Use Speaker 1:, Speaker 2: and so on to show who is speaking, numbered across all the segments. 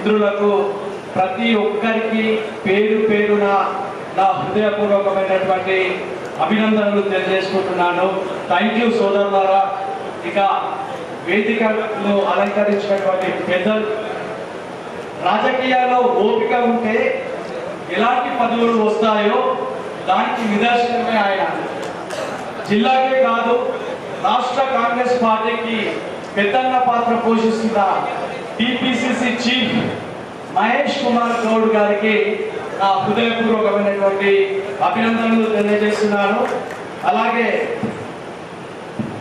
Speaker 1: మిత్రులకు ప్రతి ఒక్కరికి పేరు పేరున నా హృదయపూర్వకమైనటువంటి అభినందనలు తెలియజేసుకుంటున్నాను. థ్యాంక్ యూ సోదరులారా. ఇక వేదికను అలంకరించినటువంటి పెద్దలు, రాజకీయాల్లో ఓపిక ఉంటే ఎలాంటి పదవులు వస్తాయో దానికి నిదర్శనమే ఆయన. జిల్లాకే కాదు రాష్ట్ర కాంగ్రెస్ పార్టీకి పెద్దన్న పాత్ర పోషిస్తున్న టిపిసిసి చీఫ్ మహేష్ కుమార్ గౌడ్ గారికి నా హృదయపూర్వకమైనటువంటి అభినందనలు తెలియజేస్తున్నాను. అలాగే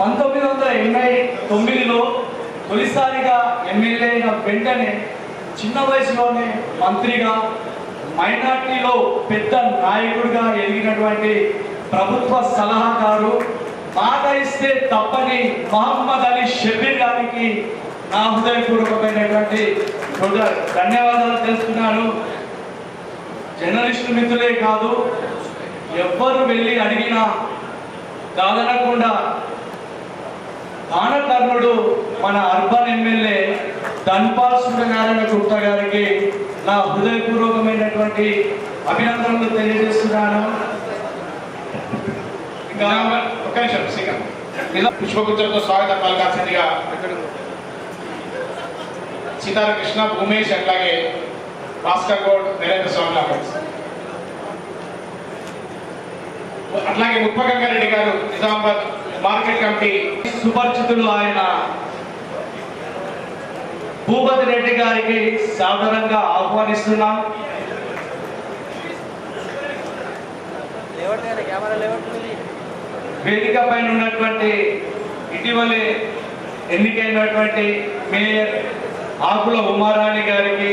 Speaker 1: 1989లో తొలిసారిగా ఎమ్మెల్యే అయిన వెంటనే చిన్న వయసులోనే మంత్రిగా, మైనార్టీలో పెద్ద నాయకుడిగా ఎదిగినటువంటి ప్రభుత్వ సలహాదారు, మాట ఇస్తే తప్పని మహమ్మద్ అలీ షబీర్ గారికి నా హృదయపూర్వకమైనటువంటి ధన్యవాదాలు తెలుపుతున్నాను. జర్నలిస్టు మిత్రులే కాదు, ఎవ్వరు వెళ్ళి అడిగినా కాదనకుండా దానకర్ణుడు మన అర్బన్ ఎమ్మెల్యే ధన్పాల్ సూర్యనారాయణ గుప్తా గారికి నా హృదయపూర్వకమైనటువంటి అభినందనలు తెలియజేస్తున్నాను.
Speaker 2: పుష్పగుచ్చలతో స్వాగతం పలకాల్సిందిగా సీతారామ కృష్ణ, భూమేష్, అట్లాగే భాస్కర్ గౌడ్, నరేంద్ర స్వామి, అట్లాగే ముప్పగంగారెడ్డి గారు నిజామాబాద్ మార్కెట్ కమిటీ
Speaker 1: సుపరిచితులు ఆయన భూపతి రెడ్డి గారికి సాదరంగా ఆహ్వానిస్తున్నాం. వేదిక పైన ఉన్నటువంటి ఇటీవలే ఎన్నికైనటువంటి మేయర్ ఆకుల ఉమారాణి గారికి,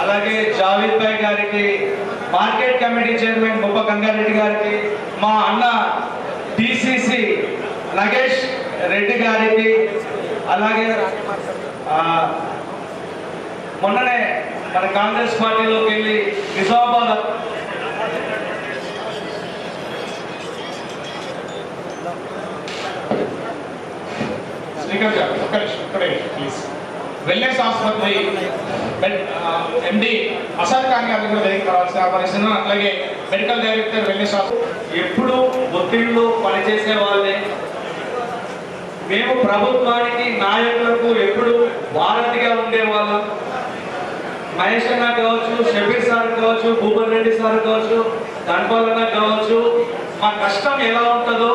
Speaker 1: అలాగే జావేద్ భాయ్ గారికి, మార్కెట్ కమిటీ చైర్మన్ ముప్ప గంగారెడ్డి గారికి, మా అన్న డిసిసి నగేష్ రెడ్డి గారికి, అలాగే మొన్ననే మన కాంగ్రెస్ పార్టీలోకి వెళ్ళి నిజామాబాద్
Speaker 2: వెల్నెస్ ఆసుపత్రి ఎండి అసద్ ఖాన్ గారిని కూడా దగ్గరికి రావాల్సిన ఆహ్వానిస్తున్నాను. అట్లాగే మెడికల్ డైరెక్టర్ వెల్నెస్ ఆసుపత్రి
Speaker 1: ఎప్పుడు ఒత్తిడిలో పనిచేసే వాళ్ళే. మేము ప్రభుత్వానికి, నాయకులకు ఎప్పుడు వారధిగా ఉండేవాళ్ళం. మహేష్ అన్న కావచ్చు, షబీర్ సార్ కావచ్చు, భూపతి రెడ్డి సార్ కావచ్చు, ధన్పాల్ అన్న కావచ్చు, మా కష్టం ఎలా ఉంటుందో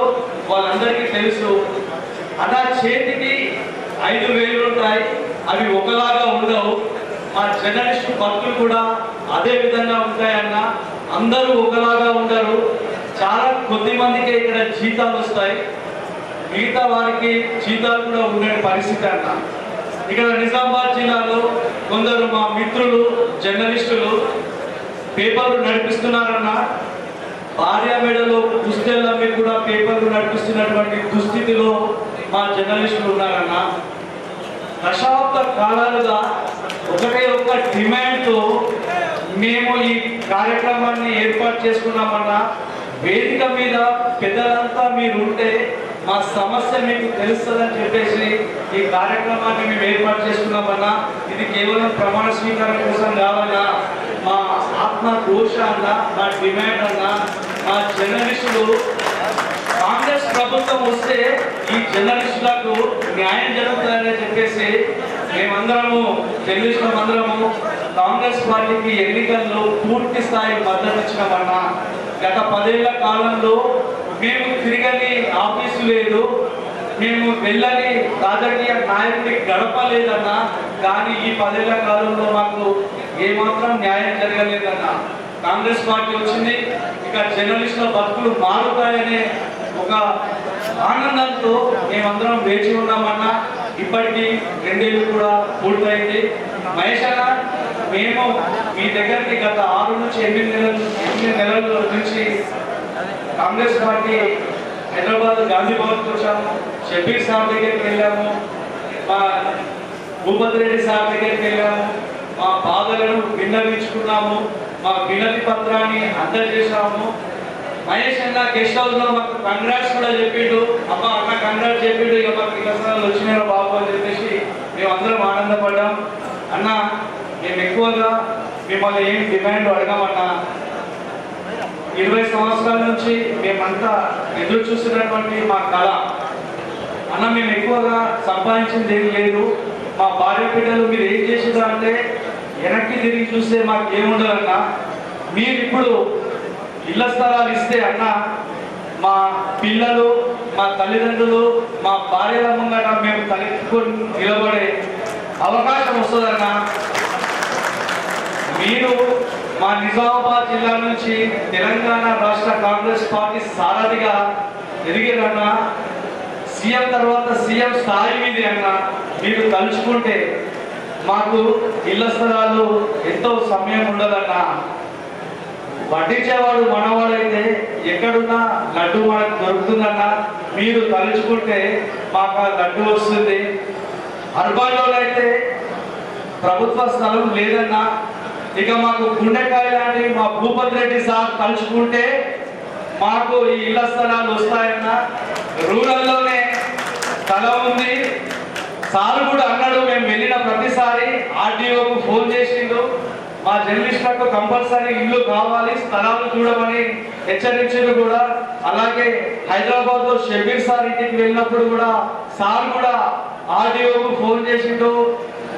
Speaker 1: వాళ్ళందరికీ తెలుసు. అలా చేతికి 5,000 ఉంటాయి, అవి ఒకలాగా ఉండవు. మా జర్నలిస్టు భక్తులు కూడా అదే విధంగా ఉంటాయన్న. అందరూ ఒకలాగా ఉండరు. చాలా కొద్ది మందికి ఇక్కడ జీతాలు వస్తాయి, మిగతా వారికి జీతాలు కూడా ఉండే పరిస్థితి అన్న. ఇక్కడ నిజామాబాద్ జిల్లాలో కొందరు మా మిత్రులు జర్నలిస్టులు పేపర్లు నడిపిస్తున్నారన్న. భార్య మెడలో పుస్తెలమ్మి కూడా పేపర్లు నడిపిస్తున్నటువంటి దుస్థితిలో మా జర్నలిస్టులు ఉన్నారన్న. దశాబ్ద కాలాలుగా ఒకటే ఒక డిమాండ్తో మేము ఈ కార్యక్రమాన్ని ఏర్పాటు చేసుకున్నామన్నా. వేదిక మీద పెద్దలంతా మీరు ఉంటే మా సమస్య మీకు తెలుస్తుందని చెప్పేసి ఈ కార్యక్రమాన్ని మేము ఏర్పాటు చేసుకున్నామన్నా. ఇది కేవలం ప్రమాణ స్వీకారం కోసం కావాలన్నా, మా ఆత్మ దోష అన్న, మా డిమాండ్ అన్న. మా జర్నలిస్టులు కాంగ్రెస్ ప్రభుత్వం వస్తే ఈ జర్నలిస్టులకు న్యాయం జరుగుతుందని చెప్పేసి మేమందరము జర్నలిస్టులందరము కాంగ్రెస్ పార్టీకి ఎన్నికల్లో పూర్తి స్థాయి మద్దతు ఇచ్చినామన్నా. గత 10 ఏళ్ల కాలంలో మేము తిరగని ఆఫీసు లేదు, మేము వెళ్ళని రాజకీయ నాయకుడి గడప లేదన్నా. కానీ ఈ 10 ఏళ్ల కాలంలో మాకు ఏమాత్రం న్యాయం జరగలేదన్న. కాంగ్రెస్ పార్టీ వచ్చింది, ఇక జర్నలిస్టుల బతుకులు మారుతాయనే ఒక ఆనందంతో మేమందరం వేచి ఉన్నామన్నా. ఇప్పటికీ 2 ఏళ్ళు కూడా పూర్తయింది. మహేష్ అన్న, మేము మీ దగ్గరికి గత 6 నుంచి 8 నెలల నుంచి కాంగ్రెస్ పార్టీ హైదరాబాద్ గాంధీ భవన్కి వచ్చాము, షబీర్ సార్ దగ్గరికి వెళ్ళాము, మా భూపతి రెడ్డి సార్ దగ్గరికి వెళ్ళాము, మా బాధలను విన్నవించుకున్నాము, మా వినతి పత్రాన్ని అందజేసాము. మహేష్ అన్న గెస్ట్ హౌస్ లో మాకు కంగ్రాట్స్ కూడా చెప్పిండు. అమ్మ అన్న కంగ్రాట్స్ చెప్పిండు, ఇక మాకు వికసనాలు వచ్చినాయో బాబు అని చెప్పేసి మేము అందరం ఆనందపడ్డాం. అన్న మేము ఎక్కువగా మిమ్మల్ని ఏం డిమాండ్ అడగమన్నా 20 సంవత్సరాల నుంచి మేమంతా ఎదురు చూస్తున్నటువంటి మా కళ అన్న, మేము ఎక్కువగా సంపాదించింది ఏం లేదు. మా భార్య బిడ్డలు మీరు ఏం చేసిండ్రు అంటే వెనక్కి తిరిగి చూస్తే మాకు ఏముండదన్న. మీరు ఇప్పుడు ఇళ్ల స్థలాలు ఇస్తే అన్న, మా పిల్లలు, మా తల్లిదండ్రులు, మా భార్యల ముంగట మేము తలెత్తుకొని నిలబడే అవకాశం వస్తుందన్న. మీరు మా నిజామాబాద్ జిల్లా నుంచి తెలంగాణ రాష్ట్ర కాంగ్రెస్ పార్టీ సారథిగా ఎదిగారన్న. సీఎం తర్వాత సీఎం స్థాయి మీది అన్న. మీరు తలుచుకుంటే మాకు ఇళ్ల స్థలాలు ఎంతో సమయం ఉండదన్న. వడ్డించేవాడు మనవాడైతే ఎక్కడున్నా లడ్డు మనకు దొరుకుతుందన్న. మీరు తలుచుకుంటే మాకు ఆ లడ్డు వస్తుంది. అర్బన్లో అయితే ప్రభుత్వ స్థలం లేదన్నా. ఇక మాకు గుండెకాయ లాంటి మా భూపతి రెడ్డి సార్ తలుచుకుంటే మాకు ఈ ఇళ్ల స్థలాలు వస్తాయన్న. రూరల్లోనే స్థలం ఉంది. సార్ కూడా అన్నాడు, మేము వెళ్ళిన ప్రతిసారి ఆర్డీఓకు ఫోన్ చేసిండు, మా జర్నలిస్టులకు కంపల్సరీ ఇల్లు కావాలి, స్థలాలు చూడమని హెచ్చరించారు కూడా. అలాగే హైదరాబాద్ లో షబీర్ సార్ ఇంటికి వెళ్ళినప్పుడు కూడా సార్ కూడా ఆర్డీఓకు ఫోన్ చేసిండు.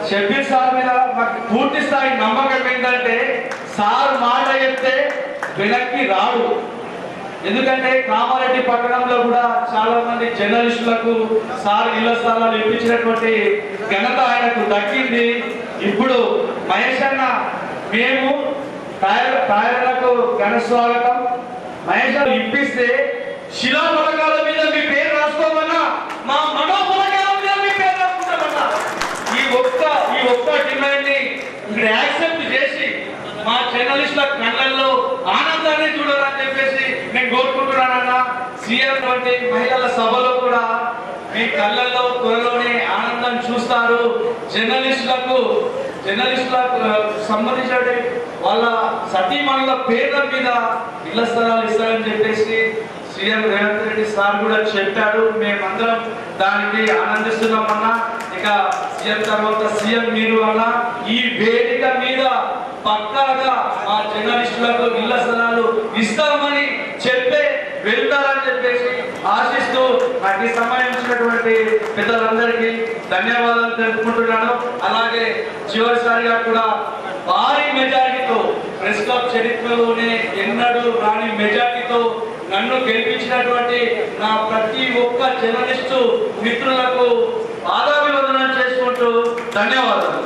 Speaker 1: షబీర్ సార్ మీద మాకు పూర్తి స్థాయి నమ్మకం ఏంటంటే సార్ మాట చెప్తే వెనక్కి రాడు. ఎందుకంటే కామారెడ్డి పట్టణంలో కూడా చాలా మంది జర్నలిస్టులకు సార్ ఇళ్ల స్థలాలు ఇప్పించినటువంటి ఘనత ఆయనకు దక్కింది. ఇప్పుడు మహేష్ అన్న, మేము టైర్లకు ఘన స్వాగతం. మహేష్ అన్న ఇప్పిస్తే శిలా పథకాల మీద మీ పేరు రాసుకోమన్నా, మా మనోపలకాల మీద మీ పేరు రాసుకుంటామన్నా. ఈ ఒక్క డిమాండ్ ని ఇక్కడ యాక్సెప్ట్ చేసి మా జర్నలిస్టుల కళ్ళల్లో ఆనందాన్ని చూడాలని చెప్పేసి నేను కోరుకుంటున్నానన్నా. సీఎం వంటి మహిళల సభలో కూడా మీ కళ్ళల్లో త్వరలోనే ఆనందం చూస్తారు. జర్నలిస్టులకు సంబంధించిన వాళ్ళ సతీమణుల పేర్ల మీద ఇళ్ల స్థలాలు ఇస్తారని చెప్పేసి సీఎం రేవంత్ రెడ్డి సార్ కూడా చెప్పాడు. మేమందరం దానికి ఆనందిస్తున్నామన్నా. ఇక సీఎం తర్వాత సీఎం మీరు అన్న, ఈ వేదిక మీద పక్కాగా మా జర్నలిస్టులకు ఇళ్ల స్థలాలు ఇస్తామని చెప్పే వెళ్తారని చెప్పేసి ఆశిస్తూ నాకు ఈ సమయం ఇచ్చినటువంటి పెద్దలందరికీ ధన్యవాదాలు తెలుపుకుంటున్నాను. అలాగే చివరిసారిగా కూడా భారీ మెజారిటీతో, ప్రెస్ క్లబ్ చరిత్రలోనే ఎన్నడూ రాని మెజారిటీతో నన్ను గెలిపించినటువంటి నా ప్రతి ఒక్క జర్నలిస్టు మిత్రులకు పాదాభివందనం చేసుకుంటూ ధన్యవాదాలు.